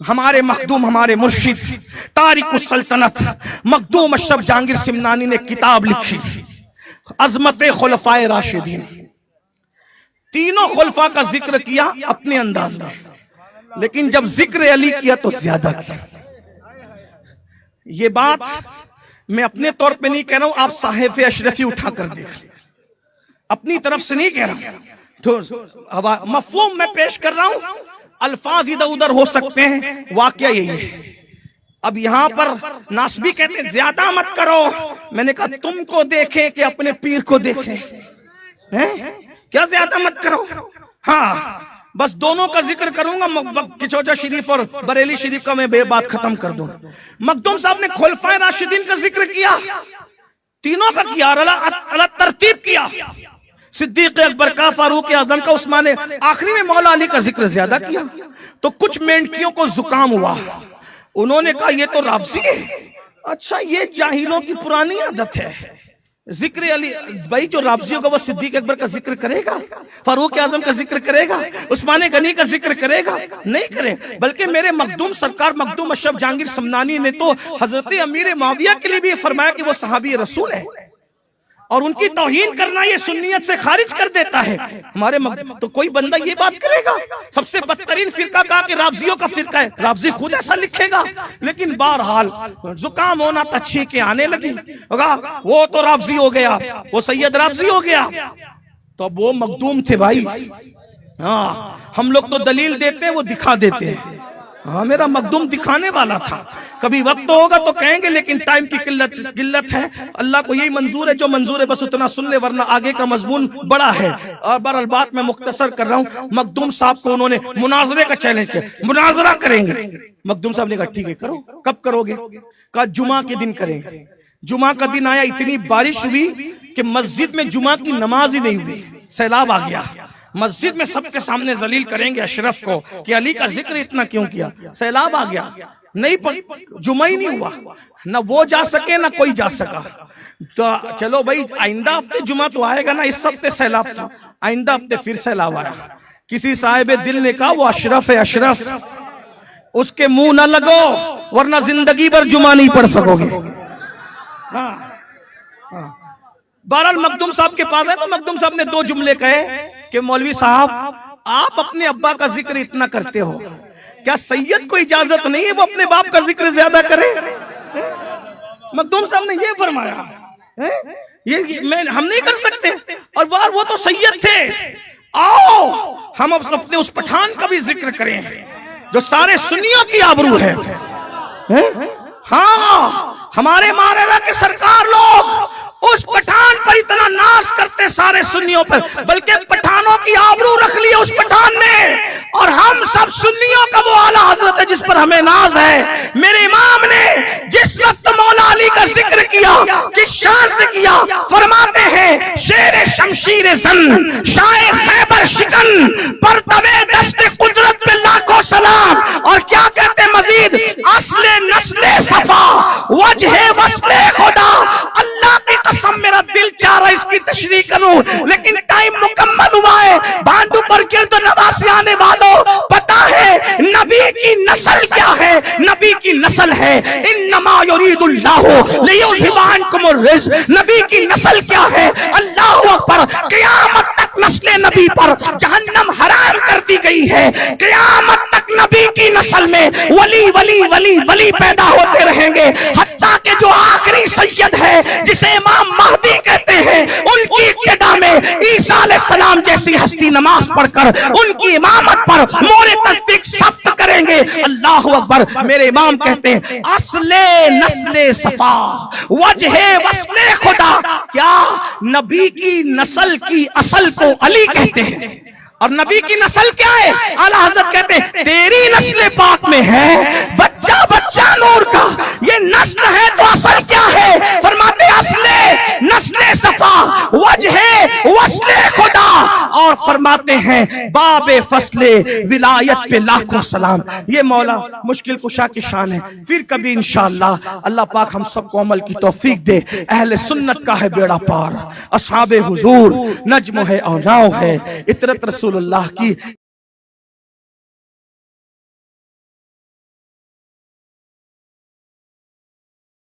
हमारे मखदूम, हमारे मुर्शिद तारिकुस सल्तनत मखदूम अशरफ जहांगीर सिमनानी ने किताब लिखी, अजमत खुलफाए राशिदीन। तीनों खुलफा का जिक्र किया अपने अंदाज में, लेकिन जब जिक्र अली किया तो ज्यादा किया। ये बात मैं अपने तौर पे नहीं कह रहा हूं, आप साहिब अशरफी उठाकर देख लें, अपनी तरफ से नहीं कह रहा हूं। तो मफहूम मैं पेश कर रहा हूं, अल्फाज इधर उधर हो सकते हैं, वाकया यही है। अब यहां पर नासबी कहते हैं ज्यादा मत करो, मैंने कहा तुमको देखे कि अपने पीर को देखे हैं? क्या ज्यादा मत करो। हाँ, बस दोनों का जिक्र करूंगा, किचौजा शरीफ और बरेली शरीफ का मैं बात खत्म कर दूं। मखदूम साहब ने खुलफाए राशिदीन का जिक्र किया, तीनों का किया, अलग तरतीब किया। सिद्दीक अकबर का, फारूक आजम का, उस्मान, आखिरी में मौला अली का जिक्र ज्यादा किया। तो कुछ मेंढकियों को जुकाम हुआ, उन्होंने कहा ये तो राफजी है। अच्छा, ये जाहिलों की पुरानी आदत है, जिक्र अली भाई जो राफजी होगा वो सिद्दीक अकबर का जिक्र करेगा, फारूक आजम का जिक्र करेगा, उस्मान गनी का जिक्र करेगा? नहीं करे। बल्कि मेरे मखदूम सरकार मखदूम अशरफ जहांगीर समनानी ने तो हजरत अमीर मुआविया के लिए भी फरमाया कि वो सहाबी रसूल है, और उनकी तौहीन करना ये सुन्नियत से खारिज कर देता है। हमारे तो कोई बंदा ये बात करेगा? सबसे बदतरीन फिरका कहा कि राफजियों का फिरका है, राफजी खुद ऐसा लिखेगा। लेकिन बहरहाल जुकाम होना तो छींके आने लगी, होगा वो तो राफजी हो गया, वो सैयद राफजी हो गया। तो अब वो मखदूम थे भाई। हाँ, हम लोग तो दलील देते हैं, वो दिखा देते हैं। हाँ, मेरा मखदूम दिखाने वाला था। कभी वक्त तो होगा तो कहेंगे, लेकिन टाइम की किल्लत है। अल्लाह को यही मंजूर है, जो मंजूर है बस उतना सुन ले, वरना आगे का मजमून बड़ा है। और बहरहाल बात मैं मुख्तसर कर रहा हूँ। मखदूम साहब को उन्होंने मुनाजरे का चैलेंज किया, मुनाजरा करेंगे। मखदूम साहब ने कहा ठीक है करो। कब करोगे? कहा जुमा के दिन करेंगे। जुमा का दिन आया, इतनी बारिश हुई कि मस्जिद में जुमा की नमाज ही नहीं हुई, सैलाब आ गया। मस्जिद में सबके सामने जलील करेंगे अशरफ को कि अली का जिक्र इतना क्यों किया, सैलाब आ गया, नहीं जुमा ही नहीं हुआ, ना वो जा सके ना कोई जा सका। तो चलो भाई, आइंदा हफ्ते जुमा तो आएगा ना, इस हफ्ते सैलाब था, आइंदा हफ्ते फिर सैलाब आया। किसी साहिब दिल ने कहा वो अशरफ है, अशरफ, उसके मुंह ना लगो वरना जिंदगी भर जुमा नहीं पढ़ सकोगे। बहरहाल मखदूम साहब के पास है, तो मखदूम साहब ने दो जुमले कहे कि मौलवी साहब आप अपने अब्बा का जिक्र इतना करते हो, क्या सैयद को इजाजत नहीं है वो अपने बाप का जिक्र ज्यादा करे? मखदूम साहब ने ये फरमाया, ये हम नहीं कर सकते। और वो तो सैयद थे। आओ हम अपने उस पठान का भी जिक्र करें जो सारे सुन्नियों की आबरू है। हाँ, हमारे मारेला के सरकार लोग उस पठान पर इतना नाश करते सारे सुन्नियों पर, बल्कि पठानों की आबरू रख ली उस पठान ने। और हम सब सुन्नियों का वो आला हजरत है जिस पर हमें नाज है। मेरे इमाम ने जिस वक्त मौला अली का जिक्र किया, किस शान से किया, फरमाते हैं शेर शमशीर जन शायर खैबर शिकन पर तवे दस्ते कुदरत पे लाखों सलाम। और क्या कहते मजीद, असले नस्ले सफा वजह वस्ले खुदा। अल्लाह की कसम मेरा दिल चाह रहा है इसकी तशरीह करूं, लेकिन टाइम मुकम्मल हुआ है। बांधू पर गिरद नवासी आने वालों, पता है नबी की नस्ल क्या है? नबी की नस्ल है इन्नमा युरीदुल्लाहु लियुज़हिबा अन्कुमुर रिज्स। नबी की नस्ल क्या है? अल्लाहु अकबर। क़यामत तक नस्ले नबी पर जहन्नम हराम कर दी गई है। क़यामत तक नबी की नस्ल में वली वली वली वली पैदा होते रहेंगे, हत्ता के जो आखिरी सैयद है जिसे इमाम महदी कहते हैं, उनकी इब्तिदा में ईसा अलैहिस्सलाम जैसी हस्ती नमाज पढ़कर उनकी इमामत पर मोरे तस्दीक सख्त करेंगे। अल्लाह अकबर। मेरे इमाम कहते हैं असले नस्ले सफा वजहे वस्ले खुदा। क्या नबी की नस्ल की असल को अली कहते हैं, और नबी की नस्ल क्या है? आला हज़रत कहते हैं तेरी नस्ल पाक में है बच्चा बच्चा नूर का। ये नस्ल है तो असल क्या है? फरमाते असले नस्ले सफा वजहे वस्ले खुदा। और फरमाते हैं बाबे फसले विलायत पे लाखों सलाम। ये मौला मुश्किल कुशा की शान है। फिर कभी इंशाअल्लाह अल्लाह पाक हम सबको अमल की तौफीक दे। अहले सुन्नत का है बेड़ा पार, असहाबे हुजूर नज्म है और नाव है, इतरत रसूलुल्लाह की।